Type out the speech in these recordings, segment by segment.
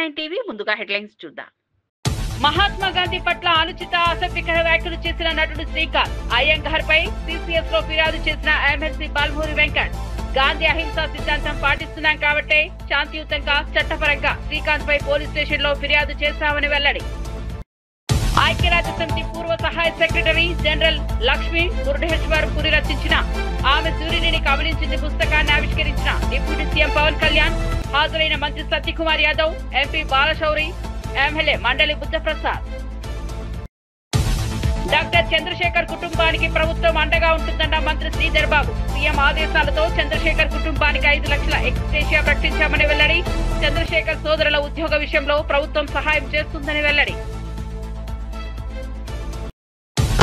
R9 TV ముందుగా headlines చూద్దాం. మహాత్మా గాంధీ పట్ల అనుచిత అసభ్యకర వ్యాఖ్యలు చేసిన నటుడు శ్రీకాంత్ అయ్యంగార్ పై సిసిఎస్ లో ఫిర్యాదు చేసిన ఎమ్మెల్సీ బాల్మూరి వెంకట్. గాంధీ అహింసా సిద్ధాంతం పాటిస్తున్నాం కాబట్టే శాంతియుతంగా చట్టపరంగా శ్రీకాంత్ పై పోలీస్ స్టేషన్ లో ఫిర్యాదు చేశామని వెల్లడి. ఐక్యరాజ్య సమితి పూర్వ సహాయ సెక్రటరీ జనరల్ లక్ష్మీ మురుడేశ్వర్ పురి రచించిన ఆమె సూర్యుడిని కబలించింది పుస్తకాన్ని ఆవిష్కరించిన డిప్యూటీ సీఎం పవన్ కళ్యాణ్. హాజరైన మంత్రి సత్యకుమార్ యాదవ్, ఎంపీ బాలశౌరి, ఎమ్మెల్యే మండలి బుద్ధప్రసాద్. డాక్టర్ చంద్రశేఖర్ కుటుంబానికి ప్రభుత్వం అండగా ఉంటుందన్న మంత్రి శ్రీధర్ బాబు. సీఎం ఆదేశాలతో చంద్రశేఖర్ కుటుంబానికి 5 లక్షల ఎక్స్గ్రేషియా ప్రకటించామని వెల్లడి. చంద్రశేఖర్ సోదరుల ఉద్యోగ విషయంలో ప్రభుత్వం సహాయం చేస్తుందని వెల్లడి.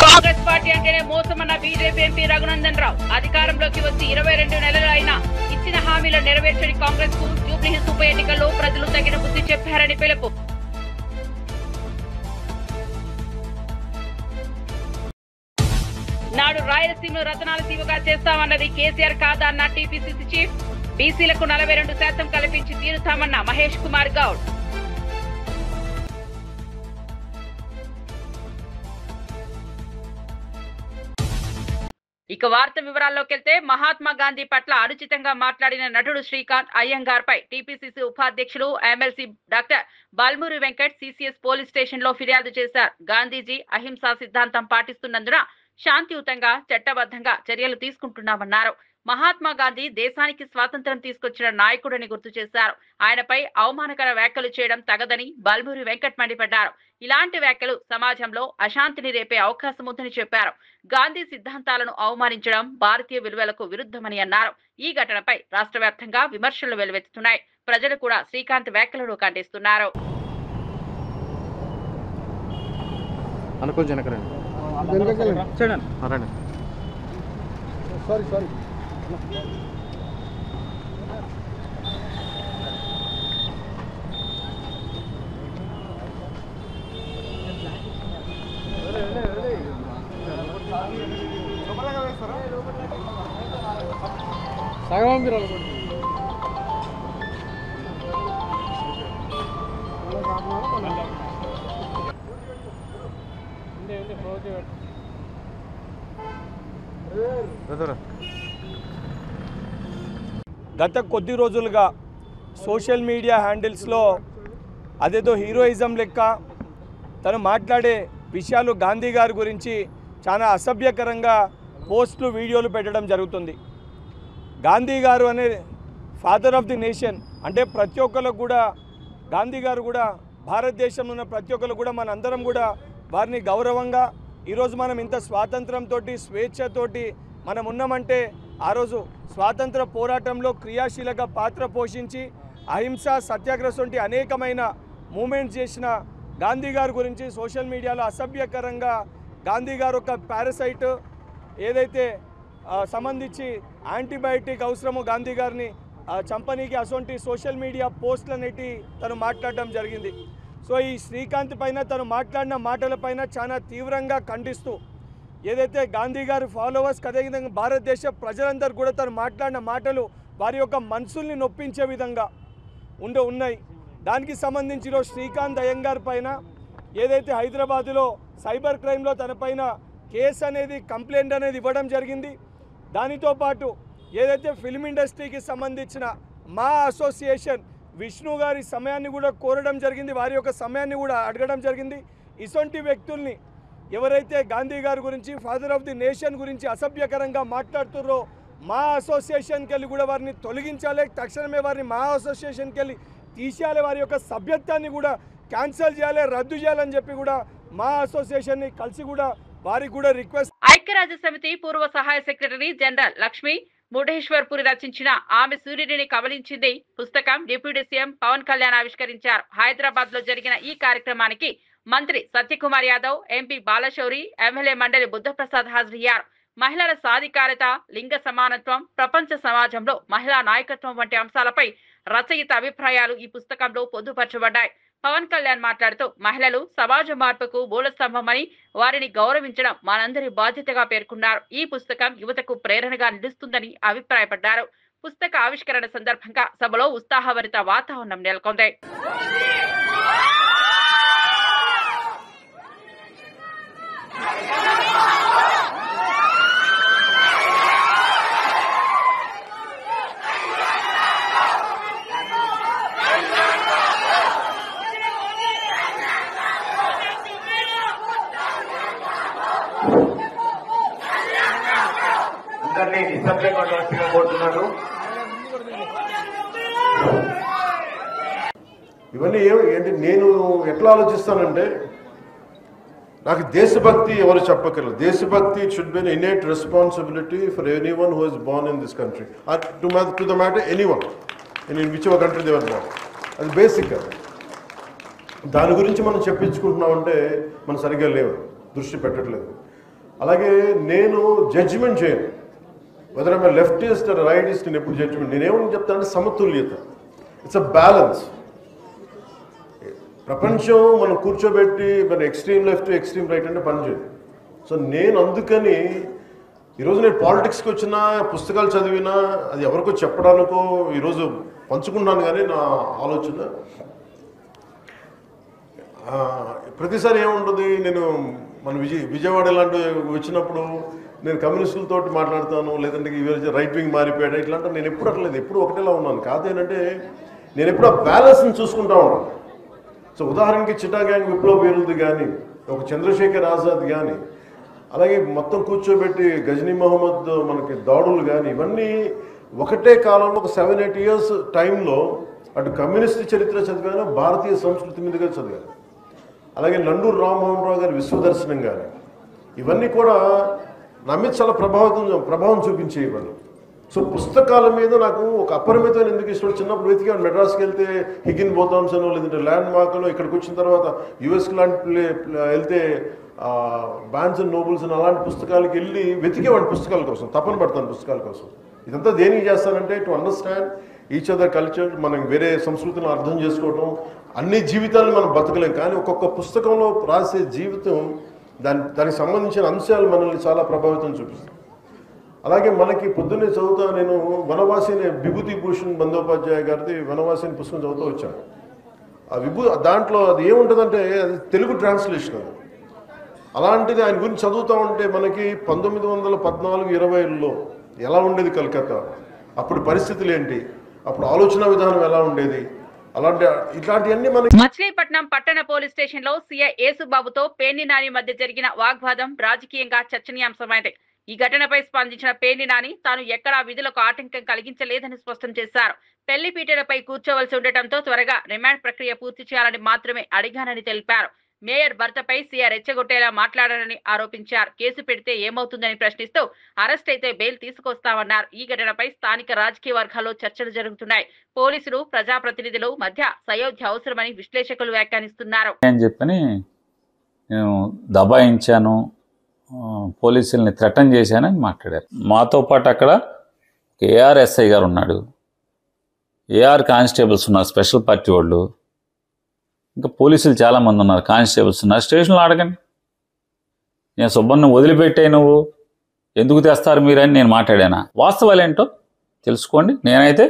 కాంగ్రెస్ పార్టీ అంటేనే మోసమన్న బీజేపీ ఎంపీ రఘునందన్ రావు. అధికారంలోకి వచ్చి 22 నెలలు అయినా ఇచ్చిన హామీలను నెరవేర్చని కాంగ్రెస్ కు జూబ్లీహిల్స్ ఉప ఎన్నికల్లో ప్రజలు తగిన బుద్ధి చెప్పారని పిలుపు. నాడు రాయలసీమను రతనాల సీమగా చేస్తామన్నది కేసీఆర్ కాదా అన్న టీపీసీసీ చీఫ్. బీసీలకు 42% కల్పించి తీరుతామన్న మహేష్ కుమార్ గౌడ్. ఇక వార్త వివరాల్లోకి వెళ్తే, మహాత్మా గాంధీ పట్ల అనుచితంగా మాట్లాడిన నటుడు శ్రీకాంత్ అయ్యంగార్ పై టీపీసీసీ ఉపాధ్యక్షులు MLC doctor Balmuri Venkat CCS police station లో ఫిర్యాదు చేశారు. గాంధీజీ అహింసా సిద్ధాంతం పాటిస్తున్నందున శాంతియుతంగా చట్టబద్ధంగా చర్యలు తీసుకుంటున్నామన్నారు. మహాత్మా గాంధీ దేశానికి స్వాతంత్ర్యం తీసుకొచ్చిన నాయకుడని గుర్తు చేశారు. ఆయనపై అవమానకర వ్యాఖ్యలు చేయడం తగదని బాల్మూరి వెంకట్ మండిపడ్డారు. ఇలాంటి వ్యాఖ్యలు సమాజంలో అశాంతిని రేపే అవకాశం ఉందని చెప్పారు. గాంధీ సిద్ధాంతాలను అవమానించడం భారతీయ విలువలకు విరుద్ధమని అన్నారు. ఈ ఘటనపై రాష్ట్ర వ్యాప్తంగా విమర్శలు వెలువెత్తుతున్నాయి. ప్రజలు కూడా శ్రీకాంత్ వ్యాఖ్యలను ఖండిస్తున్నారు. గత కొద్ది రోజులుగా సోషల్ మీడియా హ్యాండిల్స్లో అదేదో హీరోయిజం లెక్క తను మాట్లాడే విషయాలు గాంధీ గారి గురించి చాలా అసభ్యకరంగా పోస్టులు వీడియోలు పెట్టడం జరుగుతుంది. గాంధీ గారు అనే ఫాదర్ ఆఫ్ ది నేషన్ అంటే ప్రతి ఒక్కరికి కూడా గాంధీ గారు కూడా భారతదేశంలో ఉన్న ప్రతి ఒక్కరు కూడా మనందరం కూడా వారిని గౌరవంగా ఈరోజు మనం ఇంత స్వాతంత్రంతో స్వేచ్ఛతోటి మనం ఉన్నామంటే ఆ రోజు స్వాతంత్ర పోరాటంలో క్రియాశీలక పాత్ర పోషించి అహింస సత్యాగ్రహం వంటి అనేకమైన మూమెంట్స్ చేసిన గాంధీ గారి గురించి సోషల్ మీడియాలో అసభ్యకరంగా గాంధీ గారు ఒక పారాసైట్ ఏదైతే సంబంధించి యాంటీబయాటిక్ అవసరమో గాంధీ గారిని చంపనీకి అటువంటి సోషల్ మీడియా పోస్టులనేటి తను మాట్లాడడం జరిగింది. సో ఈ శ్రీకాంత్ పైన తను మాట్లాడిన మాటలపైన చాలా తీవ్రంగా ఖండిస్తూ ఏదైతే గాంధీ గారి ఫాలోవర్స్ అదేవిధంగా భారతదేశ ప్రజలందరూ కూడా తను మాట్లాడిన మాటలు వారి యొక్క మనసుల్ని నొప్పించే విధంగా ఉన్నాయి. దానికి సంబంధించిన శ్రీకాంత్ అయ్యంగార్ పైన ఏదైతే హైదరాబాదులో సైబర్ క్రైమ్లో తన పైన కేసు అనేది కంప్లైంట్ అనేది ఇవ్వడం జరిగింది. దానితో పాటు ఏదైతే ఫిల్మ్ ఇండస్ట్రీకి సంబంధించిన మా అసోసియేషన్ విష్ణు గారి సమయాన్ని కూడా కోరడం జరిగింది, వారి యొక్క సమయాన్ని కూడా అడగడం జరిగింది. ఇటువంటి వ్యక్తుల్ని ఎవరైతే గాంధీ గారి గురించి ఫాదర్ ఆఫ్ ది నేషన్ గురించి అసభ్యకరంగా మాట్లాడుతున్నారో మా అసోసియేషన్కి వెళ్ళి కూడా వారిని తొలగించాలి, తక్షణమే వారిని మా అసోసియేషన్కి వెళ్ళి తీసేయాలి, వారి యొక్క సభ్యత్వాన్ని కూడా క్యాన్సిల్ చేయాలి, రద్దు చేయాలని చెప్పి కూడా మా అసోసియేషన్ని కలిసి కూడా వారికి కూడా రిక్వెస్ట్. ఐక్యరాజ్య సమితి పూర్వ సహాయ సెక్రటరీ జనరల్ లక్ష్మీ మురుడేశ్వర్ పురి రచించిన ఆమె సూర్యుడిని కబలించింది పుస్తకం డిప్యూటీ సీఎం పవన్ కళ్యాణ్ ఆవిష్కరించారు. హైదరాబాద్ లో జరిగిన ఈ కార్యక్రమానికి మంత్రి సత్యకుమార్ యాదవ్, ఎంపీ బాలశౌరి, ఎమ్మెల్యే మండలి బుద్ధప్రసాద్ హాజరయ్యారు. మహిళల సాధికారత, లింగ సమానత్వం, ప్రపంచ సమాజంలో మహిళా నాయకత్వం వంటి అంశాలపై రచయిత అభిప్రాయాలు ఈ పుస్తకంలో పొందుపరచబడ్డాయి. పవన్ కళ్యాణ్ మాట్లాడుతూ మహిళలు సమాజ మార్పుకు మూలస్తంభమని, వారిని గౌరవించడం మనందరి బాధ్యతగా పేర్కొన్నారు. ఈ పుస్తకం యువతకు ప్రేరణగా నిలుస్తుందని అభిప్రాయపడ్డారు. పుస్తక ఆవిష్కరణ సందర్భంగా సభలో ఉత్సాహభరిత వాతావరణం నెలకొంది. అందరినీ డిసిప్లిన్ ఉండవలసిందిగా కోరుతున్నాను. ఇవన్నీ ఏంటి నేను ఎట్లా ఆలోచిస్తానంటే, నాకు దేశభక్తి ఎవరు చెప్పగలరు. దేశభక్తి it should be an innate responsibility for anyone who is Born in this country, to the matter anyone in which ever country they were born. అది బేసిక్. దాని గురించి మనం చెప్పించుకుంటున్నామంటే మనం సరిగ్గా లేవు, దృష్టి పెట్టట్లేదు. అలాగే నేను జడ్జిమెంట్ చేయను whether I'm leftist or rightist. నేను ఎప్పుడు జడ్జిమెంట్, నేనేమని చెప్తానంటే సమతుల్యత. It's a balance. ప్రపంచం మనం కూర్చోబెట్టి మన ఎక్స్ట్రీమ్ లెఫ్ట్ ఎక్స్ట్రీమ్ రైట్ అంటే పనిచేయదు. సో నేను అందుకని ఈరోజు నేను పాలిటిక్స్కి వచ్చినా, పుస్తకాలు చదివినా, అది ఎవరికో చెప్పడానికో ఈరోజు పంచుకున్నాను. కానీ నా ఆలోచన ప్రతిసారి ఏముంటుంది, నేను మన విజయవాడ ఇలాంటి వచ్చినప్పుడు నేను కమ్యూనిస్టులతో మాట్లాడతాను, లేదంటే రైట్ వింగ్ మారిపోయాడు ఇట్లాంటి. నేను ఎప్పుడు అట్లేదు, ఎప్పుడు ఒకటేలా ఉన్నాను. కాదేంటంటే నేను ఎప్పుడు ఆ బ్యాలెన్స్ని చూసుకుంటా ఉన్నాను. సో ఉదాహరణకి చిటా గ్యాంగ్ విప్లవ వీరులది కానీ, ఒక చంద్రశేఖర్ ఆజాద్ కానీ, అలాగే మొత్తం కూర్చోబెట్టి గజనీ మహమ్మద్ మనకి దాడులు కానీ, ఇవన్నీ ఒకటే కాలంలో ఒక 7-8 years టైంలో అటు కమ్యూనిస్ట్ చరిత్ర చదివాను, భారతీయ సంస్కృతి మీదుగా చదివాను. అలాగే నండూరు రామ్మోహన్ రావు గారి విశ్వదర్శనం కానీ, ఇవన్నీ కూడా నా మీద చాలా ప్రభావం చూపించే ఇవన్నీ. సో పుస్తకాల మీద నాకు ఒక అపరిమితమైన ఎందుకు ఇష్టం. చిన్నప్పుడు వెతికాను, మెడ్రాస్కి వెళ్తే హిగిన్ బోథామ్సన్, లేదంటే ల్యాండ్ మార్క్లో, ఇక్కడికి వచ్చిన తర్వాత యుఎస్కి లాంటి వెళ్తే బాన్స్ అండ్ నోబుల్స్ అని అలాంటి పుస్తకాలకి వెళ్ళి వెతికేవాడిని పుస్తకాల కోసం, తపన పడతాను పుస్తకాల కోసం. ఇదంతా దేనికి చేస్తానంటే to understand each other culture, మనం వేరే సంస్కృతిని అర్థం చేసుకోవటం. అన్ని జీవితాలను మనం బతకలేం, కానీ ఒక్కొక్క పుస్తకంలో రాసే జీవితం దానికి సంబంధించిన అంశాలు మనల్ని చాలా ప్రభావితం చూపిస్తాయి. అలాగే మనకి పొద్దున్నే చదువుతా నేను వనవాసి విభూతి భూషణ్ బందోపాధ్యాయ గారిది వనవాసి పుస్తకం చదువుతూ వచ్చాను. ఆ దాంట్లో అది ఏముంటుందంటే అది తెలుగు ట్రాన్స్లేషన్. అది అలాంటిది ఆయన గురించి చదువుతూ ఉంటే మనకి 1914-20లో ఎలా ఉండేది కలకత్తా, అప్పుడు పరిస్థితులు ఏంటి, అప్పుడు ఆలోచన విధానం ఎలా ఉండేది, ఇట్లాంటివన్నీ మనకి. మచిలీపట్నం పట్టణ పోలీస్ స్టేషన్ లో సీఐ యేసుబాబుతో పేర్ని నాని మధ్య జరిగిన వాగ్వాదం రాజకీయంగా చర్చనీయాంశమైంది. ఈ ఘటనపై స్పందించిన పేర్ని నాని తాను ఎక్కడా విధులకు ఆటంకం కలిగించలేదని స్పష్టం చేశారు. పెళ్లిపీటలపై కూర్చోవలసి ఉండటంతో త్వరగా రిమాండ్ ప్రక్రియ పూర్తి చేయాలని మాత్రమే అడిగానని తెలిపారు. మేయర్ భర్తపై సీఐ రెచ్చగొట్టేలా మాట్లాడారని ఆరోపించారు. కేసు పెడితే ఏమవుతుందని ప్రశ్నిస్తూ అరెస్ట్ అయితే బెయిల్ తీసుకొస్తామన్నారు. ఈ ఘటనపై స్థానిక రాజకీయ వర్గాల్లో చర్చలు జరుగుతున్నాయి. పోలీసులు, ప్రజాప్రతినిధులు మధ్య సయోధ్య అవసరమని విశ్లేషకులు వ్యాఖ్యానిస్తున్నారు. నేను దబాయించాను, పోలీసుల్ని థ్రెటన్ చేశానని మాట్లాడారు. మాతో పాటు అక్కడ ఏఆర్ఎస్ఐ గారు ఉన్నాడు, ఏఆర్ కానిస్టేబుల్స్ ఉన్నారు, స్పెషల్ పార్టీ వాళ్ళు, ఇంకా పోలీసులు చాలామంది ఉన్నారు, కానిస్టేబుల్స్ ఉన్నారు. స్టేషన్లో అడగండి. నేను సుబ్బన్ని వదిలిపెట్టే నువ్వు ఎందుకు తెస్తారు మీరని నేను మాట్లాడానా? వాస్తవాలు ఏంటో తెలుసుకోండి. నేనైతే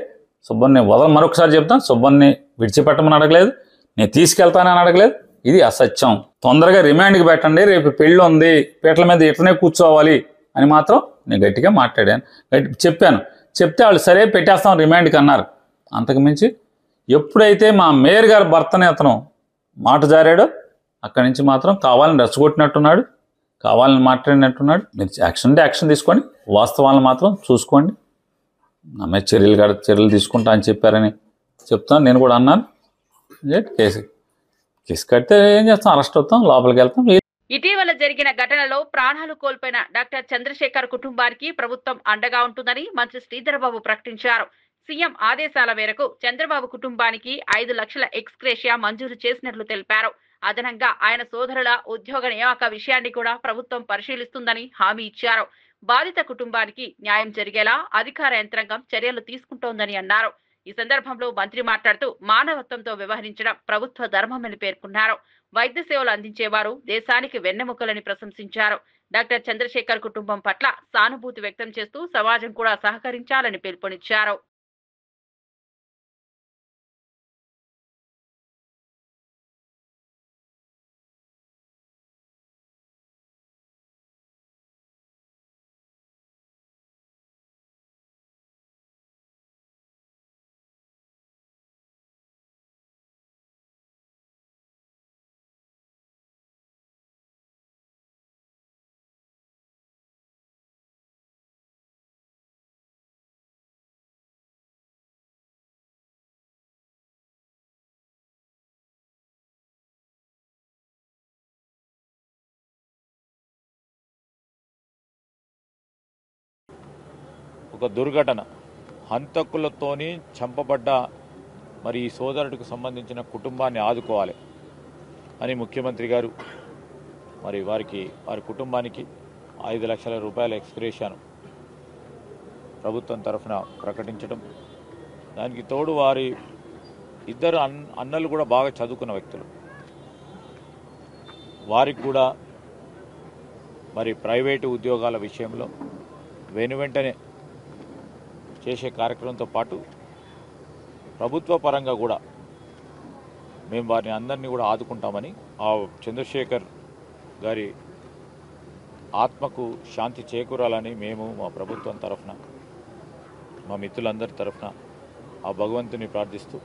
సుబ్బన్ని మరొకసారి చెప్తాను, సుబ్బన్ని విడిచిపెట్టమని అడగలేదు, నేను తీసుకెళ్తానని అడగలేదు. ఇది అసత్యం. తొందరగా రిమాండ్కి పెట్టండి, రేపు పెళ్ళి ఉంది, పీటల మీద ఇట్లనే కూర్చోవాలి అని మాత్రం నేను గట్టిగా మాట్లాడాను, చెప్పాను. చెప్తే వాళ్ళు సరే పెట్టేస్తాం రిమాండ్కి అన్నారు. అంతకుమించి ఎప్పుడైతే మా మేయర్ గారి భర్తని అతను మాట జారాడో అక్కడి నుంచి మాత్రం కావాలని రెచ్చగొట్టినట్టున్నాడు, కావాలని మాట్లాడినట్టున్నాడు. మీరు యాక్షన్ అంటే యాక్షన్ తీసుకోండి, వాస్తవాలను మాత్రం చూసుకోండి. నా మీద చర్యలు తీసుకుంటా అని చెప్పారని చెప్తాను. నేను కూడా అన్నాను. కేసు కడితే ఏం చేస్తాం, అరెస్ట్ అవుతాం, లోపలికి వెళ్తాం. ఇటీవల జరిగిన ఘటనలో ప్రాణాలు కోల్పోయిన డాక్టర్ చంద్రశేఖర్ కుటుంబానికి ప్రభుత్వం అండగా ఉంటుందని మంత్రి శ్రీధర్బాబు ప్రకటించారు. సీఎం ఆదేశాల మేరకు చంద్రబాబు కుటుంబానికి 5 లక్షల ఎక్స్గ్రేషియా మంజూరు చేసినట్లు తెలిపారు. అదనంగా ఆయన సోదరుల ఉద్యోగ నియామక విషయాన్ని కూడా ప్రభుత్వం పరిశీలిస్తుందని హామీ ఇచ్చారు. బాధిత కుటుంబానికి న్యాయం జరిగేలా అధికార యంత్రాంగం చర్యలు తీసుకుంటోందని అన్నారు. ఈ సందర్భంలో మంత్రి మాట్లాడుతూ మానవత్వంతో వ్యవహరించడం ప్రభుత్వ ధర్మమని పేర్కొన్నారు. వైద్య సేవలు అందించేవారు దేశానికి వెన్నెముకలని ప్రశంసించారు. డాక్టర్ చంద్రశేఖర్ కుటుంబం పట్ల సానుభూతి వ్యక్తం చేస్తూ సమాజం కూడా సహకరించాలని పిలుపునిచ్చారు. ఒక దుర్ఘటన, హంతకులతోని చంపబడ్డ మరి ఈ సోదరుడికి సంబంధించిన కుటుంబాన్ని ఆదుకోవాలి అని ముఖ్యమంత్రి గారు మరి వారి కుటుంబానికి 5 లక్షల రూపాయల ఎక్స్గ్రేషియాను ప్రభుత్వం తరఫున ప్రకటించడం, దానికి తోడు వారి ఇద్దరు అన్నలు కూడా బాగా చదువుకున్న వ్యక్తులు, వారికి కూడా మరి ప్రైవేటు ఉద్యోగాల విషయంలో వెనువెంటనే చేసే కార్యక్రమంతో పాటు ప్రభుత్వ పరంగా కూడా మేము వారిని అందరినీ కూడా ఆదుకుంటామని, ఆ చంద్రశేఖర్ గారి ఆత్మకు శాంతి చేకూరాలని మేము మా ప్రభుత్వం తరఫున, మా మిత్రులందరి తరఫున ఆ భగవంతుని ప్రార్థిస్తూ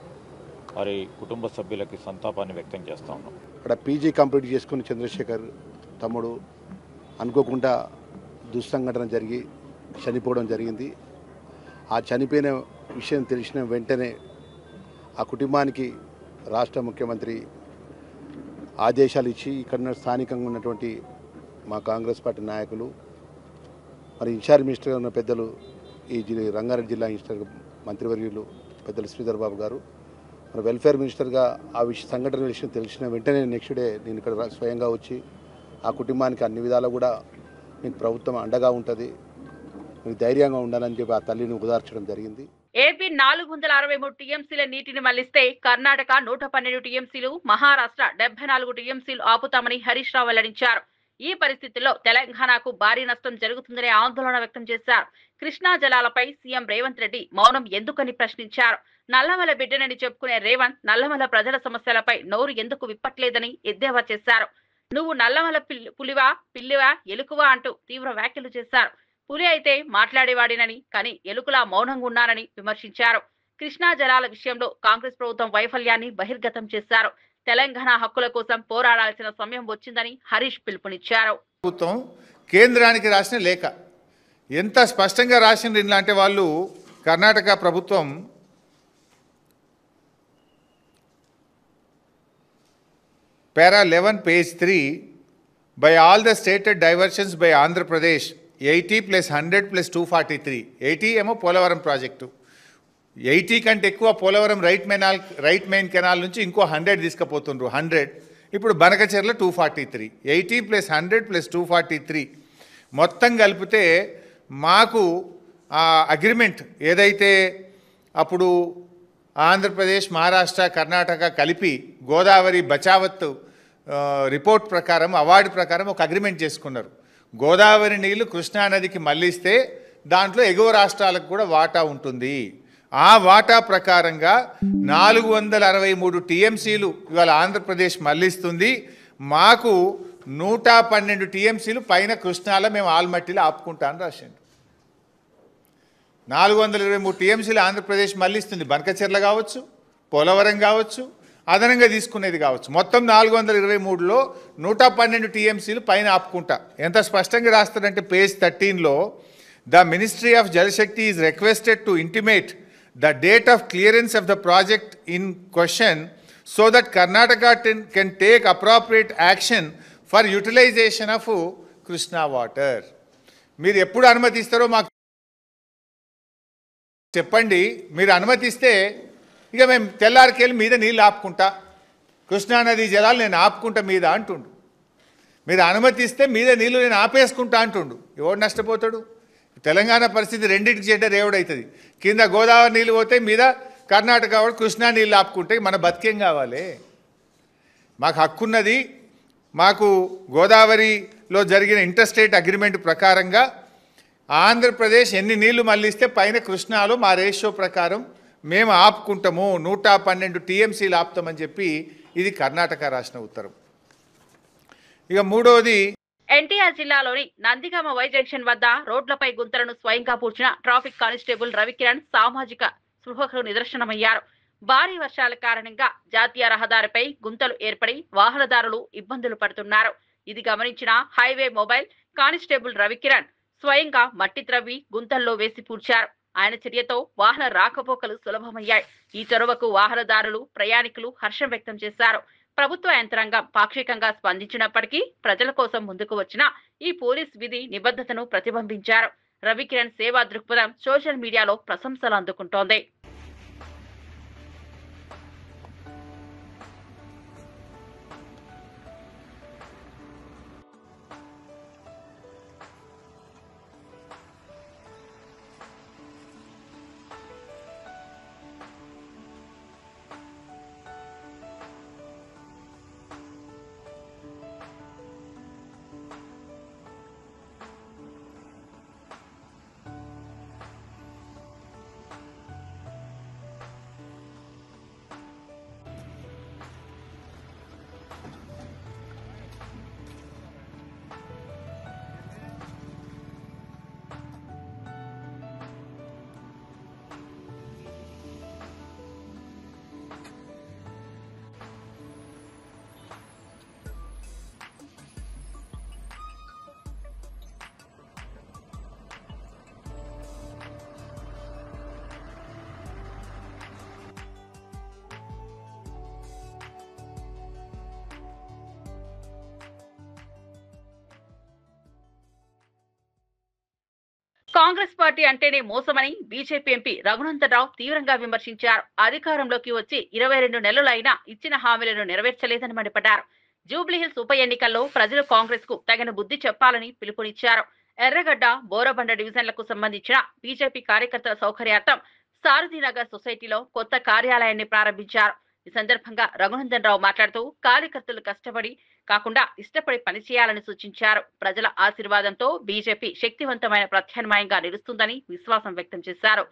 వారి కుటుంబ సభ్యులకి సంతాపాన్ని వ్యక్తం చేస్తూ ఉన్నాం. ఇక్కడ పీజీ కంప్లీట్ చేసుకుని చంద్రశేఖర్ తమ్ముడు అనుకోకుండా దుస్సంఘటన జరిగి చనిపోవడం జరిగింది. ఆ చనిపోయిన విషయం తెలిసిన వెంటనే ఆ కుటుంబానికి రాష్ట్ర ముఖ్యమంత్రి ఆదేశాలు ఇచ్చి ఇక్కడ స్థానికంగా ఉన్నటువంటి మా కాంగ్రెస్ పార్టీ నాయకులు, మరి ఇన్ఛార్జ్ మినిస్టర్గా ఉన్న పెద్దలు, ఈ రంగారెడ్డి జిల్లా ఇన్ఛార్జ్ మంత్రివర్యులు పెద్దలు శ్రీధర్ బాబు గారు, మన వెల్ఫేర్ మినిస్టర్గా ఆ సంఘటన విషయం తెలిసిన వెంటనే నెక్స్ట్ డే నేను ఇక్కడ స్వయంగా వచ్చి ఆ కుటుంబానికి అన్ని విధాలు కూడా మీకు ప్రభుత్వం అండగా ఉంటుంది, మీకు ధైర్యంగా ఉండాలని చెప్పి ఆ తల్లిని ఉదార్చడం జరిగింది. ఏపీ 463 టీఎంసీల నీటిని మళ్లిస్తే కర్ణాటక 112 టీఎంసీలు, మహారాష్ట్ర 74 టీఎంసీలు ఆపుతామని హరీష్ రావు వెల్లడించారు. ఈ పరిస్థితుల్లో తెలంగాణకు భారీ నష్టం జరుగుతుందనే ఆందోళన వ్యక్తం చేశారు. కృష్ణా జలాలపై సీఎం రేవంత్ రెడ్డి మౌనం ఎందుకని ప్రశ్నించారు. నల్లమల బిడ్డనని చెప్పుకునే రేవంత్ నల్లమల ప్రజల సమస్యలపై నోరు ఎందుకు విప్పట్లేదని ఎద్దేవా చేశారు. నువ్వు నల్లమల పులివా, పిల్లివా, ఎలుకవా అంటూ తీవ్ర వ్యాఖ్యలు చేశారు. పులి అయితే మాట్లాడేవాడినని, కానీ ఎలుకలా మౌనంగా ఉన్నారని విమర్శించారు. కృష్ణా జలాల విషయంలో కాంగ్రెస్ ప్రభుత్వం వైఫల్యాన్ని బహిర్గతం చేశారు. తెలంగాణ హక్కుల కోసం పోరాడాల్సిన సమయం వచ్చిందని హరీష్ పిలుపునిచ్చారు. ప్రభుత్వం కేంద్రానికి రాసిన లేఖ ఎంత స్పష్టంగా రాసింది అంటే వాళ్ళు కర్ణాటక ప్రభుత్వం Para 11 page 3, by all the stated diversions by Andhra Pradesh 80 plus 100 plus 243, 80 ఏమో పోలవరం ప్రాజెక్టు, 80 కంటే ఎక్కువ పోలవరం రైట్ మెయిన్ కెనాల్ నుంచి ఇంకో 100 తీసుకుపోతుండ్రు, 100 ఇప్పుడు బనకచెర్ల 243, 80 plus 100 plus 243 మొత్తం కలిపితే మాకు ఆ అగ్రిమెంట్ ఏదైతే అప్పుడు ఆంధ్రప్రదేశ్, మహారాష్ట్ర, కర్ణాటక కలిపి గోదావరి బచావత్ రిపోర్ట్ ప్రకారం, అవార్డు ప్రకారం ఒక అగ్రిమెంట్ చేసుకున్నారు. గోదావరి నీళ్లు కృష్ణానదికి మళ్లిస్తే దాంట్లో ఎగువ రాష్ట్రాలకు కూడా వాటా ఉంటుంది. ఆ వాటా ప్రకారంగా 463 టీఎంసీలు ఇవాళ ఆంధ్రప్రదేశ్ మళ్లిస్తుంది. మాకు 112 టీఎంసీలు పైన కృష్ణాలో మేము ఆల్మట్టిలో ఆపుకుంటామని రాసిండు. 423 టీఎంసీలు ఆంధ్రప్రదేశ్ మళ్లిస్తుంది. బనకచెర్ల కావచ్చు, పోలవరం కావచ్చు, అదనంగా తీసుకునేది కావచ్చు. మొత్తం 423లో 112 టీఎంసీలు పైన ఆపుకుంటా. ఎంత స్పష్టంగా రాస్తారంటే పేజ్ 13లో, the ministry of Jal Shakti is requested to intimate the date of clearance of the project in question so that Karnataka can take appropriate action for utilisation of Krishna water. మీరు ఎప్పుడు అనుమతిస్తారో మాకు చెప్పండి. మీరు అనుమతిస్తే ఇక మేము తెల్లారికెళ్ళి మీద నీళ్ళు ఆపుకుంటా, కృష్ణానది జలాలు నేను ఆపుకుంటా మీద అంటుండు. మీరు అనుమతిస్తే మీద నీళ్ళు నేను ఆపేసుకుంటా అంటుండు. ఎవడు నష్టపోతాడు? తెలంగాణ పరిస్థితి రెండింటికి చెడ్డ రేవుడవుతుంది. కింద గోదావరి నీళ్ళు పోతే మీద కర్ణాటక వాడు కృష్ణా నీళ్ళు ఆపుకుంటే మన బతికేం కావాలి? మాకు హక్కున్నది. మాకు గోదావరిలో జరిగిన ఇంటర్స్టేట్ అగ్రిమెంట్ ప్రకారంగా ఆంధ్రప్రదేశ్ ఎన్ని నీళ్లు మళ్లిస్తే పైన కృష్ణాలో మా రేషియో ప్రకారం మేము ఆపుకుంటాము, 112 టీఎంసీలు ఆపుతామని చెప్పి ఇది కర్ణాటక రాసిన ఉత్తరం. ఇక మూడవది, ఎన్టీఆర్ జిల్లాలోని నందిగామ వై జంక్షన్ వద్ద రోడ్లపై గుంతలను స్వయంగా పూడ్చిన ట్రాఫిక్ కానిస్టేబుల్ రవికిరణ్ సామాజిక స్పృహకు నిదర్శనమయ్యారు. భారీ వర్షాల కారణంగా జాతీయ రహదారిపై గుంతలు ఏర్పడి వాహనదారులు ఇబ్బందులు పడుతున్నారు. ఇది గమనించిన హైవే మొబైల్ కానిస్టేబుల్ రవికిరణ్ స్వయంగా మట్టి త్రవ్వి గుంతల్లో వేసి పూడ్చారు. ఆయన చర్యతో వాహన రాకపోకలు సులభమయ్యాయి. ఈ చొరవకు వాహనదారులు, ప్రయాణికులు హర్షం వ్యక్తం చేశారు. ప్రభుత్వ యంత్రాంగం పాక్షికంగా స్పందించినప్పటికీ ప్రజల కోసం ముందుకు వచ్చిన ఈ పోలీస్ విధి నిబద్ధతను ప్రతిబింబించారు. రవికిరణ్ సేవా దృక్పథం సోషల్ మీడియాలో ప్రశంసలు అందుకుంటోంది. కాంగ్రెస్ పార్టీ అంటేనే మోసమని బీజేపీ ఎంపీ రఘునందన్ రావు తీవ్రంగా విమర్శించారు. అధికారంలోకి వచ్చి 22 నెలలైనా ఇచ్చిన హామీలను నెరవేర్చలేదని మండిపడ్డారు. జూబ్లీహిల్స్ ఉప ఎన్నికల్లో ప్రజలు కాంగ్రెస్ కు తగిన బుద్ధి చెప్పాలని పిలుపునిచ్చారు. ఎర్రగడ్డ, బోరబండ డివిజన్లకు సంబంధించిన బీజేపీ కార్యకర్తల సౌకర్యార్థం సారథినగర్ సొసైటీలో కొత్త కార్యాలయాన్ని ప్రారంభించారు. ఈ సందర్భంగా రఘునందన్ రావు మాట్లాడుతూ కార్యకర్తలు కష్టపడి కాకుండా ఇష్టపడి పనిచేయాలని సూచించారు. ప్రజల ఆశీర్వాదంతో బీజేపీ శక్తివంతమైన ప్రత్యామ్నాయంగా నిలుస్తుందని విశ్వాసం వ్యక్తం చేశారు.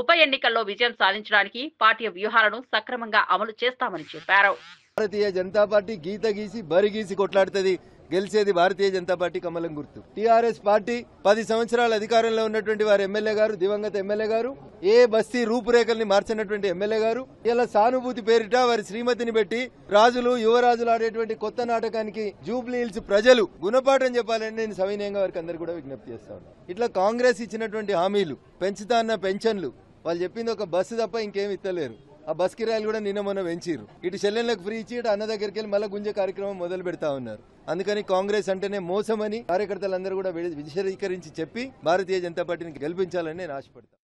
ఉప ఎన్నికల్లో విజయం సాధించడానికి పార్టీ వ్యూహాలను సక్రమంగా అమలు చేస్తామని చెప్పారు. భారతీయ జనతా పార్టీ గీత గీసి బరి గీసి కొట్లాడుతుంది. గెలిచేది భారతీయ జనతా పార్టీ కమలం గుర్తు. టీఆర్ఎస్ పార్టీ 10 సంవత్సరాల అధికారంలో ఉన్నటువంటి వారి ఎమ్మెల్యే గారు, దివంగత ఎమ్మెల్యే గారు, ఏ బస్తీ రూపురేఖల్ని మార్చినటువంటి ఎమ్మెల్యే గారు ఇలా సానుభూతి పేరిట వారి శ్రీమతిని పెట్టి రాజులు యువరాజులు ఆడేటువంటి కొత్త నాటకానికి జూబ్లీ హిల్స్ ప్రజలు గుణపాఠం చెప్పాలని నేను సవినయంగా వారికి అందరు కూడా విజ్ఞప్తి చేస్తాను. ఇట్లా కాంగ్రెస్ ఇచ్చినటువంటి హామీలు, పెంచుతా అన్న పెన్షన్లు, వాళ్ళు చెప్పింది ఒక బస్సు తప్ప ఇంకేం ఇస్తలేరు. ఆ బస్ కిరాయిలు కూడా నిన్న మొన్న పెంచారు. ఇటు చెల్లెళ్ళకు ఫ్రీ ఇచ్చి ఇటు అన్న దగ్గరికి వెళ్ళి మళ్ళీ గుంజే కార్యక్రమం మొదలు పెడతా ఉన్నారు. అందుకని కాంగ్రెస్ అంటేనే మోసమని కార్యకర్తలందరూ కూడా విశదీకరించి చెప్పి భారతీయ జనతా పార్టీని గెలిపించాలని నేను ఆశపడతాను.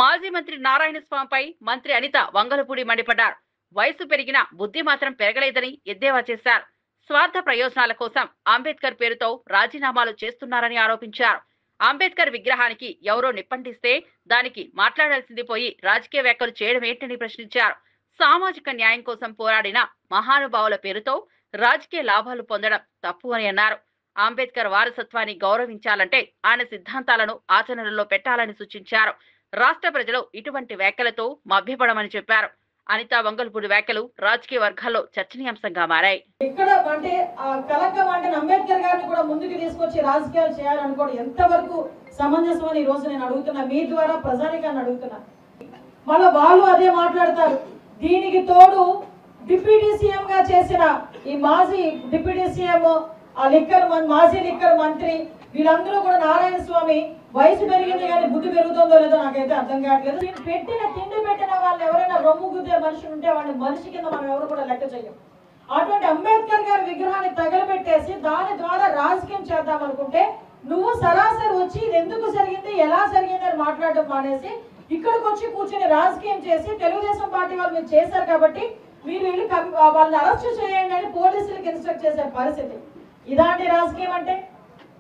మాజీ మంత్రి నారాయణ స్వామిపై మంత్రి అనిత వంగలపూడి మండిపడ్డారు. వయసు పెరిగినా బుద్ధి మాత్రం పెరగలేదని ఎద్దేవా చేశారు. స్వార్థ ప్రయోజనాల కోసం అంబేద్కర్ పేరుతో రాజీనామాలు చేస్తున్నారని ఆరోపించారు. అంబేద్కర్ విగ్రహానికి ఎవరో నిప్పంటిస్తే దానికి మాట్లాడాల్సింది పోయి రాజకీయ వ్యాఖ్యలు చేయడం ఏంటని ప్రశ్నించారు. సామాజిక న్యాయం కోసం పోరాడిన మహానుభావుల పేరుతో రాజకీయ లాభాలు పొందడం తప్పు అని అన్నారు. అంబేద్కర్ వారసత్వాన్ని గౌరవించాలంటే ఆయన సిద్ధాంతాలను ఆచరణలో పెట్టాలని సూచించారు. రాష్ట్ర ప్రజలు ఇటువంటి వ్యాఖ్యలతో మభ్యపడమని చెప్పారు. అనితా వంగల్పూడి వ్యాఖ్యలు రాజకీయ వర్గాల్లో చర్చనీయాంశంగా మారాయి. ఇక్కడ అంటే కలెక్టర్ అంటే అంబేద్కర్ గారిని కూడా ముందుకు తీసుకొచ్చి రాజకీయాలు చేయాలనుకోవడం ఎంతవరకు సమంజసం అని ఈ రోజు నేను అడుగుతున్నా, మీ ద్వారా ప్రజానికాన్ని అడుగుతున్నా. మళ్ళీ వాళ్ళు అదే మాట్లాడతారు. దీనికి తోడు డిప్యూటీ సీఎం గా చేసిన ఈ మాజీ డిప్యూటీ సీఎం, మాజీ లిక్కర్ మంత్రి, వీళ్ళందరూ కూడా నారాయణ స్వామి వయసు పెరిగింది కానీ బుద్ధి పెరుగుతుందో లేదో నాకైతే అర్థం కావట్లేదు. తిండి పెట్టిన వాళ్ళు ఎవరైనా రొమ్ము గుద్దే మనుషులు ఉంటే వాడిని మనిషి కింద మనం ఎవరు కూడా లెక్క చేయం. అటువంటి అంబేద్కర్ గారి విగ్రహాన్ని తగలబెట్టేసి దాని ద్వారా రాజకీయం చేద్దాం అనుకుంటే నువ్వు సరాసరి వచ్చి ఇది ఎందుకు జరిగింది, ఎలా జరిగింది అని మాట్లాడడం మానేసి ఇక్కడికి వచ్చి కూర్చొని రాజకీయం చేసి తెలుగుదేశం పార్టీ వాళ్ళు మీరు చేశారు కాబట్టి మీరు వెళ్ళి వాళ్ళని అరెస్ట్ చేయండి అని పోలీసులకు ఇన్స్ట్రక్ట్ చేసే పరిస్థితి. ఇలాంటి రాజకీయం అంటే,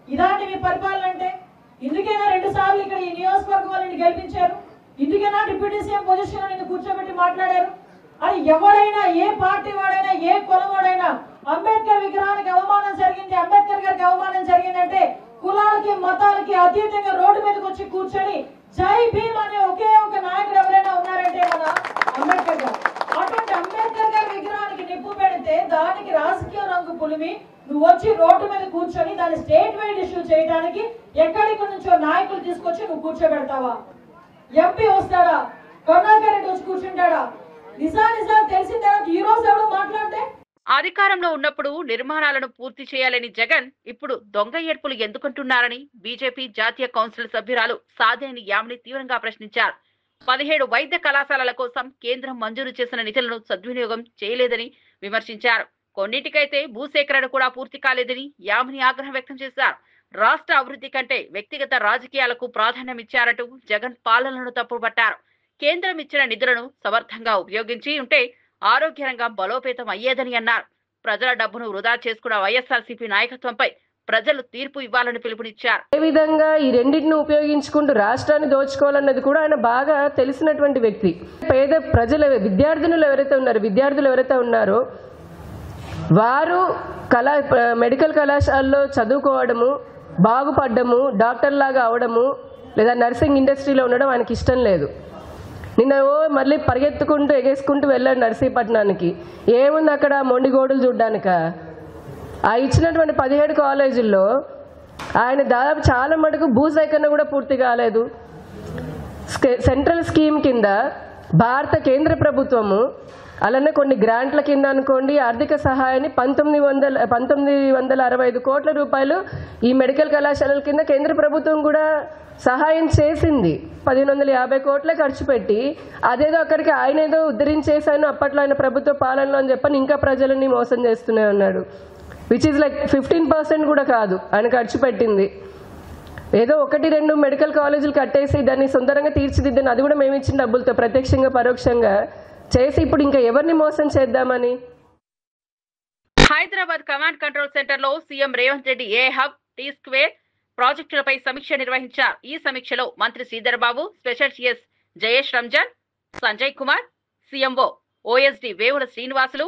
ఇలాంటి మీ పరిపాలన అంటే, ఇందుకైనా 2 సార్లు ఇక్కడ ఈ నియోజకవర్గం వాళ్ళని గెలిపించారు, ఇందుకైనా డిప్యూటీ సీఎం పొజిషన్ నిన్ను కూర్చోబెట్టి మాట్లాడారు. అని ఎవడైనా, ఏ పార్టీ వాడైనా, ఏ కులం వాడైనా అంబేద్కర్ విగ్రహానికి అవమానం జరిగింది, అంబేద్కర్ గారికి అవమానం జరిగిందంటే కులాలకి మతాలకి అతీతంగా రోడ్డు మీదకి వచ్చి కూర్చొని జై భీమ్ అనే ఒకే ఒక నాయకుడు ఎవరైనా ఉన్నారంటే మన అంబేద్కర్ గారు. అటువంటి అంబేద్కర్ గారి విగ్రహానికి నిప్పు పెడితే దానికి రాజకీయ రంగు పులిమి నువ్వు వచ్చి రోడ్డు మీద కూర్చొని దాన్ని స్టేట్ వైడ్ ఇష్యూ చేయడానికి ఎక్కడికి నుంచో నాయకులు తీసుకొచ్చి నువ్వు కూర్చోబెడతావా? ఎంపీ వస్తాడా? కరుణాకర్ రెడ్డి వచ్చి కూర్చుంటాడా? నిజాలు తెలిసిన తర్వాత ఈ రోజు ఎవరు మాట్లాడితే అధికారంలో ఉన్నప్పుడు నిర్మాణాలను పూర్తి చేయాలని జగన్ ఇప్పుడు దొంగ ఏర్పులు ఎందుకుంటున్నారని బీజేపీ జాతీయ కౌన్సిల్ సభ్యురాలు సాదేని యామిని తీవ్రంగా ప్రశ్నించారు. 17 వైద్య కళాశాలల కోసం కేంద్రం మంజూరు చేసిన నిధులను సద్వినియోగం చేయలేదని విమర్శించారు. కొన్నింటికైతే భూసేకరణ కూడా పూర్తి కాలేదని యామిని ఆగ్రహం వ్యక్తం చేశారు. రాష్ట్ర అభివృద్ధి కంటే వ్యక్తిగత రాజకీయాలకు ప్రాధాన్యమిచ్చారంటూ జగన్ పాలనను తప్పుపట్టారు. కేంద్రం ఇచ్చిన నిధులను సమర్థంగా ఉపయోగించి ఉంటే ఆరోగ్య రంగం బలోపేతం అయ్యేదని అన్నారు. ప్రజల డబ్బును వృధా చేసుకున్న వైఎస్ఆర్సీపీ నాయకత్వంపై ప్రజలు తీర్పు ఇవ్వాలని పిలుపునిచ్చారు. ఏ విధంగా ఈ రెండింటిని ఉపయోగించుకుంటూ రాష్ట్రాన్ని దోచుకోవాలన్నది కూడా ఆయన బాగా తెలిసినటువంటి వ్యక్తి. పేద ప్రజల విద్యార్థులు ఎవరైతే ఉన్నారో వారు మెడికల్ కళాశాలలో చదువుకోవడము, బాగుపడ్డము, డాక్టర్ లాగా అవడము లేదా నర్సింగ్ ఇండస్ట్రీలో ఉండడం ఆయనకి ఇష్టం లేదు. నిన్న మళ్ళీ పరిగెత్తుకుంటూ ఎగేసుకుంటూ వెళ్ళాడు నర్సీపట్నానికి. ఏముంది అక్కడ మొండిగోడులు చూడ్డానిక? ఆ ఇచ్చినటువంటి 17 కాలేజీల్లో ఆయన దాదాపు చాలా మటుకు భూసేకరణ కూడా పూర్తి కాలేదు. సెంట్రల్ స్కీమ్ కింద భారత కేంద్ర ప్రభుత్వము అలానే కొన్ని గ్రాంట్ల కింద అనుకోండి ఆర్థిక సహాయాన్ని 1965 కోట్ల రూపాయలు ఈ మెడికల్ కళాశాలల కింద కేంద్ర ప్రభుత్వం కూడా సహాయం చేసింది. 1550 కోట్లే ఖర్చు పెట్టి అదేదో అక్కడికి ఆయన ఏదో ఉద్ధరించేశాను అప్పట్లో ఆయన ప్రభుత్వ పాలనలో అని చెప్పని ఇంకా ప్రజలని మోసం చేస్తూనే ఉన్నాడు. విచ్ ఈజ్ లైక్ 15% కూడా కాదు ఆయన ఖర్చు పెట్టింది. ఏదో 1-2 మెడికల్ కాలేజీలు కట్టేసి దాన్ని సొంతంగా తీర్చిదిద్దని అది కూడా మేము ఇచ్చిన డబ్బులతో ప్రత్యక్షంగా పరోక్షంగా చేసి ఇప్పుడు ఇంకా ఎవరిని మోసం చేద్దామని. హైదరాబాద్ కమాండ్ కంట్రోల్ సెంటర్ లో CM Revanth Reddy A hub, T square ప్రాజెక్టులపై సమీక్ష నిర్వహించారు. ఈ సమీక్షలో మంత్రి Sridhar Babu, special CS Jayesh Ranjan, Sanjay Kumar, CMO OSD Vevula Srinivasulu,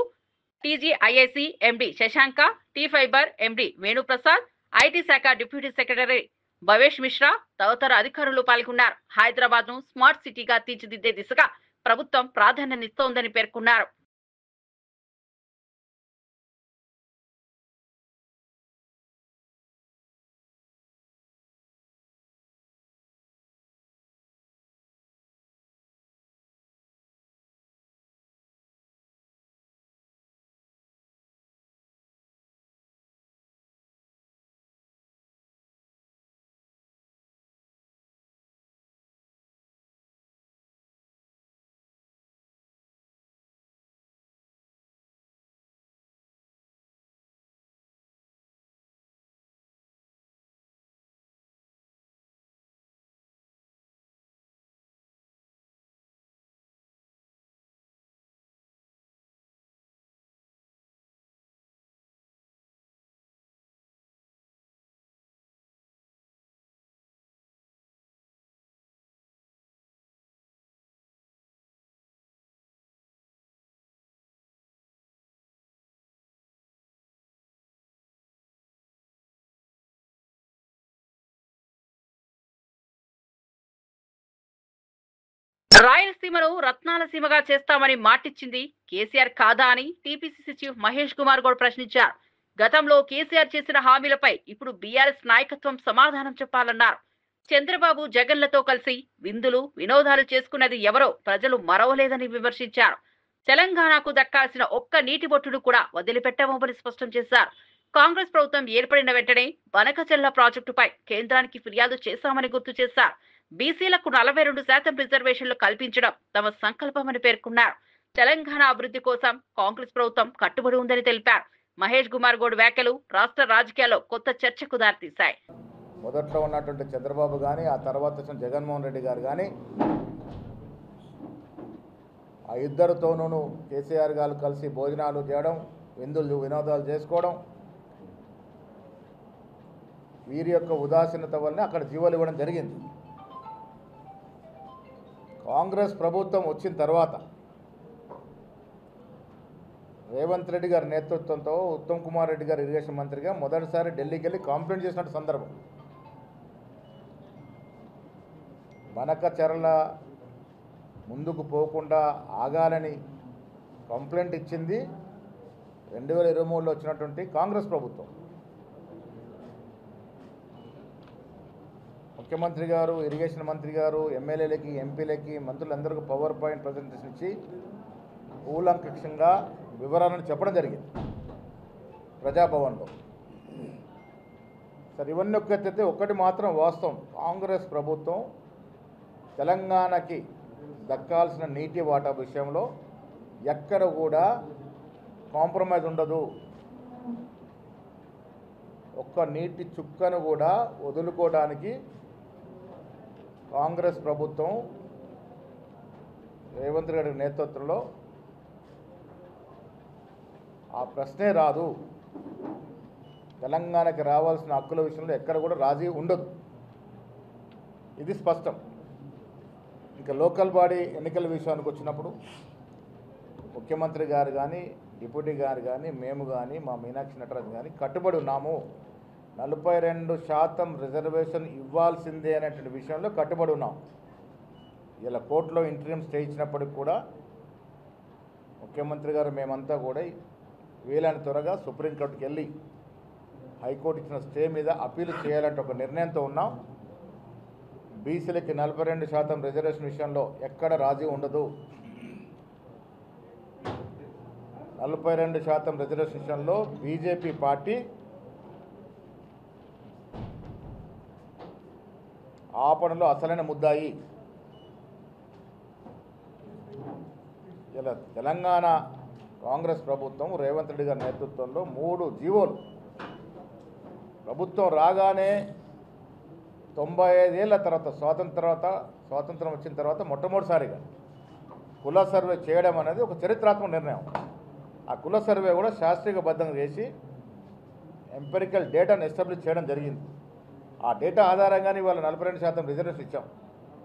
TGIIC MD Sasanka, T fibre MD Venuprasad, IT శాఖ డిప్యూటీ సెక్రటరీ భవేష్ మిశ్రా తదితర అధికారులు పాల్గొన్నారు. హైదరాబాద్ ను స్మార్ట్ సిటీగా తీర్చిదిద్దే దిశగా ప్రభుత్వం ప్రాధాన్యతనిస్తోందని పేర్కొన్నారు. రాయలసీమను రత్నాల సీమగా చేస్తామని మాటిచ్చింది కేసీఆర్ కాదా అని టీపీసీసీ చీఫ్ మహేష్ కుమార్ గౌడ్ ప్రశ్నించారు. గతంలో కేసీఆర్ చేసిన హామీలపై ఇప్పుడు బీఆర్ఎస్ నాయకత్వం సమాధానం చెప్పాలన్నారు. చంద్రబాబు జగన్లతో కలిసి విందులు వినోదాలు చేసుకున్నది ఎవరో ప్రజలు మరవలేదని విమర్శించారు. తెలంగాణకు దక్కాల్సిన ఒక్క నీటి బొట్టును కూడా వదిలిపెట్టమని స్పష్టం చేశారు. కాంగ్రెస్ ప్రభుత్వం ఏర్పడిన వెంటనే బనకచెర్ల ప్రాజెక్టుపై కేంద్రానికి ఫిర్యాదు చేశామని గుర్తు చేశారు. బీసీలకు 42% రిజర్వేషన్లు కల్పించడం తమ సంకల్పమని పేర్కొన్నారు. తెలంగాణ అభివృద్ధి కోసం కాంగ్రెస్ ప్రభుత్వం కట్టుబడి ఉందని తెలిపారు. మహేష్ కుమార్ గౌడ్ వ్యాఖ్యలు రాష్ట్ర రాజకీయాల్లో కొత్త చర్చకు దారితీశాయి. మొదట్లో ఉన్నటువంటి చంద్రబాబు కానీ ఆ తర్వాత వచ్చిన జగన్మోహన్ రెడ్డి గారు కానీ ఆ ఇద్దరితోనూ కేసీఆర్ గారు కలిసి భోజనాలు చేయడం, విందులు వినోదాలు చేసుకోవడం, వీరి యొక్క ఉదాసీనత వల్లనే అక్కడ జీవోలు ఇవ్వడం జరిగింది. కాంగ్రెస్ ప్రభుత్వం వచ్చిన తర్వాత రేవంత్ రెడ్డి గారి నేతృత్వంతో ఉత్తమ్ కుమార్ రెడ్డి గారు ఇరిగేషన్ మంత్రిగా మొదటిసారి ఢిల్లీకి వెళ్ళి కంప్లైంట్ చేసినట్టు సందర్భం. బనకచెర్ల ముందుకు పోకుండా ఆగాలని కంప్లైంట్ ఇచ్చింది 2023లో వచ్చినటువంటి కాంగ్రెస్ ప్రభుత్వం. ముఖ్యమంత్రి గారు, ఇరిగేషన్ మంత్రి గారు, ఎమ్మెల్యేలకి, ఎంపీలకి, మంత్రులందరికీ పవర్ పాయింట్ ప్రజెంటేషన్ ఇచ్చి కూలంకషంగా వివరాలను చెప్పడం జరిగింది ప్రజాభవన్లో. సరే, ఇవన్నీ ఒక్కటైతే ఒక్కటి మాత్రం వాస్తవం, కాంగ్రెస్ ప్రభుత్వం తెలంగాణకి దక్కాల్సిన నీటి వాటా విషయంలో ఎక్కడ కూడా కాంప్రమైజ్ ఉండదు. ఒక్క నీటి చుక్కను కూడా వదులుకోవడానికి కాంగ్రెస్ ప్రభుత్వం రేవంత్ రెడ్డి నేతృత్వంలో ఆ ప్రశ్నే రాదు. తెలంగాణకి రావాల్సిన హక్కుల విషయంలో ఎక్కడ కూడా రాజీ ఉండదు. ఇది స్పష్టం. ఇంకా లోకల్ బాడీ ఎన్నికల విషయానికి వచ్చినప్పుడు ముఖ్యమంత్రి గారు కానీ డిప్యూటీ గారు కానీ మేము కానీ మా మీనాక్షి నటరాజన్ కానీ కట్టుబడి ఉన్నాము. 42% రిజర్వేషన్ ఇవ్వాల్సిందే అనేటువంటి విషయంలో కట్టుబడి ఉన్నాం. ఇలా కోర్టులో ఇంటర్వ్యూ స్టే ఇచ్చినప్పటికి కూడా ముఖ్యమంత్రి గారు మేమంతా కూడా వీలైన త్వరగా సుప్రీంకోర్టుకి వెళ్ళి హైకోర్టు ఇచ్చిన స్టే మీద అప్పీల్ చేయాలంటే ఒక నిర్ణయంతో ఉన్నాం. బీసీలకి 42% రిజర్వేషన్ విషయంలో ఎక్కడ రాజీ ఉండదు. 42% రిజర్వేషన్ విషయంలో బీజేపీ పార్టీ ఆపణలో అసలైన ముద్దాయి. ఇలా తెలంగాణ కాంగ్రెస్ ప్రభుత్వం రేవంత్ రెడ్డి గారి నేతృత్వంలో 3 జీవోలు ప్రభుత్వం రాగానే 95 ఏళ్ల తర్వాత స్వాతంత్రం వచ్చిన తర్వాత మొట్టమొదటిసారిగా కుల సర్వే చేయడం అనేది ఒక చరిత్రాత్మక నిర్ణయం. ఆ కుల సర్వే కూడా శాస్త్రీయబద్ధంగా చేసి ఎంపెరికల్ డేటాను ఎస్టాబ్లిష్ చేయడం జరిగింది. ఆ డేటా ఆధారంగానే ఇవాళ 42% రిజర్వేషన్ ఇచ్చాం.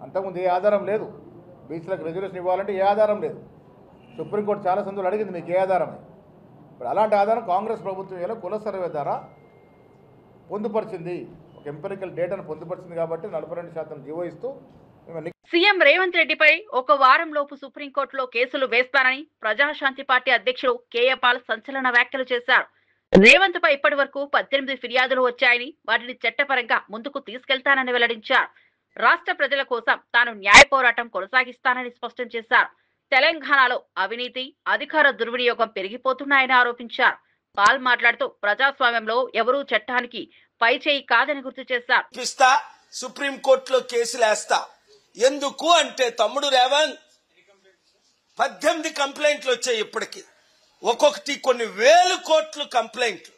అంతకుముందు ఏ ఆధారం లేదు. బీసీలకు రిజర్వేషన్ ఇవ్వాలంటే ఏ ఆధారం లేదు. సుప్రీంకోర్టు చాలా సందులు అడిగింది మీకు ఏ ఆధారమే. ఇప్పుడు అలాంటి ఆధారం కాంగ్రెస్ ప్రభుత్వం ఇలా కుల సర్వే ద్వారా పొందుపరిచింది. ఒక ఎంపెరికల్ డేటాను పొందుపరిచింది కాబట్టి 42% జీవో ఇస్తూ సీఎం రేవంత్ రెడ్డిపై ఒక వారం లోపు సుప్రీంకోర్టులో కేసులు వేస్తానని ప్రజాశాంతి పార్టీ అధ్యక్షుడు కేఏ పాల్ సంచలన వ్యాఖ్యలు చేశారు. రేవంత్ పై ఇప్పటి వరకు 18 ఫిర్యాదులు వచ్చాయని వాటిని చట్టపరంగా ముందుకు తీసుకెళ్తానని వెల్లడించారు. రాష్ట్ర ప్రజల కోసం తాను న్యాయ పోరాటం కొనసాగిస్తానని స్పష్టం చేశారు. తెలంగాణలో అవినీతి, అధికార దుర్వినియోగం పెరిగిపోతున్నాయని ఆరోపించారు. పాల్ మాట్లాడుతూ ప్రజాస్వామ్యంలో ఎవరూ చట్టానికి పై చేయి కాదని గుర్తు చేశారు. సుప్రీంకోర్టులో కేసులు వేస్తా. ఎందుకు అంటే తమ్ముడు రేవంత్ 18 కంప్లైంట్లు వచ్చాయి. ఇప్పటికి ఒక్కొక్కటి కొన్ని వేల కోట్లు కంప్లైంట్లు.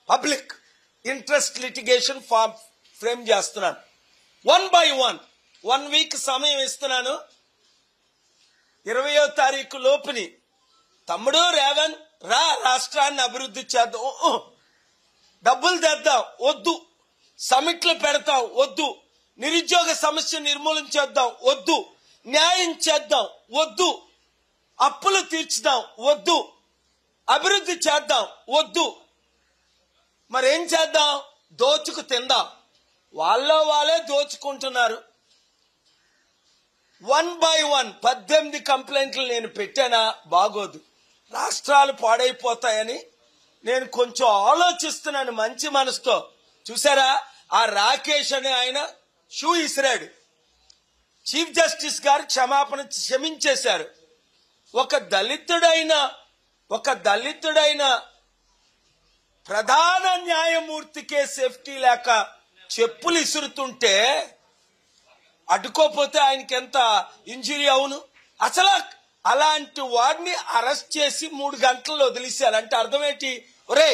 Public interest litigation form frame చేస్తున్నాను. 1 by 1 వీక్ సమయం ఇస్తున్నాను. 20వ తారీఖు లోపుని తమ్ముడు రేవంత్ రా, రాష్ట్రాన్ని అభివృద్ధి చేద్దాం, డబ్బులు తెద్దాం, వద్దు, సమిట్లు పెడతాం, వద్దు, నిరుద్యోగ సమస్య నిర్మూలన చేద్దాం, వద్దు, న్యాయం చేద్దాం, వద్దు, అప్పులు తీర్చుదాం, వద్దు, అభివృద్ధి చేద్దాం, వద్దు, మరేం చేద్దాం? దోచుకు తిందాం. వాళ్ళే దోచుకుంటున్నారు. 1 by 1 18 కంప్లైంట్లు నేను పెట్టానా? బాగోదు, రాష్ట్రాలు పాడైపోతాయని నేను కొంచెం ఆలోచిస్తున్నాను మంచి మనసుతో. చూసారా, ఆ రాకేష్ అనే ఆయన షూ ఇసిరాడు. చీఫ్ జస్టిస్ గారు క్షమించేశారు. ఒక దళితుడైన ప్రధాన న్యాయమూర్తికే సేఫ్టీ లేక చెప్పులు ఇసురుతుంటే అడ్డుకోపోతే ఆయనకి ఎంత ఇంజురీ అవును? అసలు అలాంటి వాడిని అరెస్ట్ చేసి 3 గంటల్లో వదిలేశారు. అంటే అర్థం ఏంటి? ఒరే,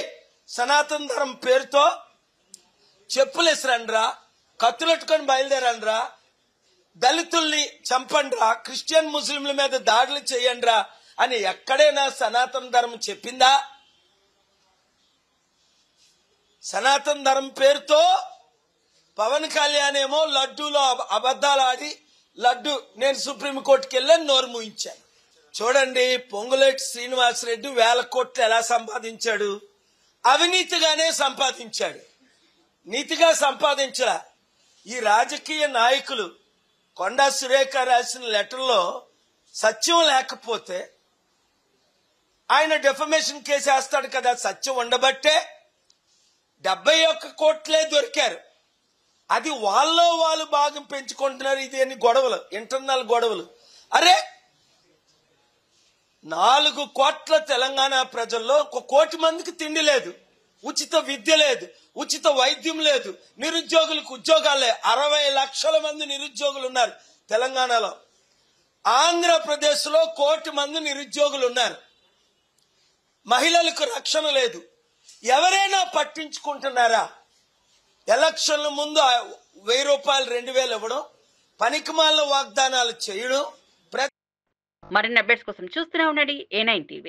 సనాతన ధర్మం పేరుతో చెప్పులు ఇసరండ్రా, కత్తులెట్టుకొని బయలుదేరండ్రా, దళితుల్ని చంపండ్రా, క్రిస్టియన్ ముస్లింల మీద దాడులు చేయండ్రా అని ఎక్కడైనా సనాతన ధర్మం చెప్పిందా? సనాతన ధర్మం పేరుతో పవన్ కళ్యాణ్ ఏమో లడ్డూలో అబద్ధాలు ఆడి నేను సుప్రీంకోర్టుకి వెళ్ళని నోరు మూయించాను. చూడండి, పొంగులేటి శ్రీనివాసరెడ్డి 1000 కోట్లు ఎలా సంపాదించాడు? అవినీతిగానే సంపాదించాడు, నీతిగా సంపాదించలా. ఈ రాజకీయ నాయకులు కొండా సురేఖ రాసిన లెటర్లో సత్యం లేకపోతే ఆయన డెఫమేషన్ కేసు వేస్తాడు కదా. సత్యం ఉండబట్టే 71 కోట్లే దొరికారు. అది వాళ్ళు భాగం పెంచుకుంటున్నారు. ఇది అని గొడవలు, ఇంటర్నల్ గొడవలు. అరే, 4 కోట్ల తెలంగాణ ప్రజల్లో 1 కోటి మందికి తిండి లేదు, ఉచిత విద్య లేదు, ఉచిత వైద్యం లేదు, నిరుద్యోగులకు ఉద్యోగాలే. 60 లక్షల మంది నిరుద్యోగులు ఉన్నారు తెలంగాణలో. ఆంధ్రప్రదేశ్ లో 1 కోటి మంది నిరుద్యోగులు ఉన్నారు. మహిళలకు రక్షణ లేదు. ఎవరైనా పట్టించుకుంటున్నారా? ఎలక్షన్ల ముందు 1000 రూపాయలు 2000 ఇవ్వడం, పనికిమాలిన వాగ్దానాలు చేయడం. మరిన్ని అప్డేట్స్ కోసం చూస్తూనే ఉండండి A9 TV.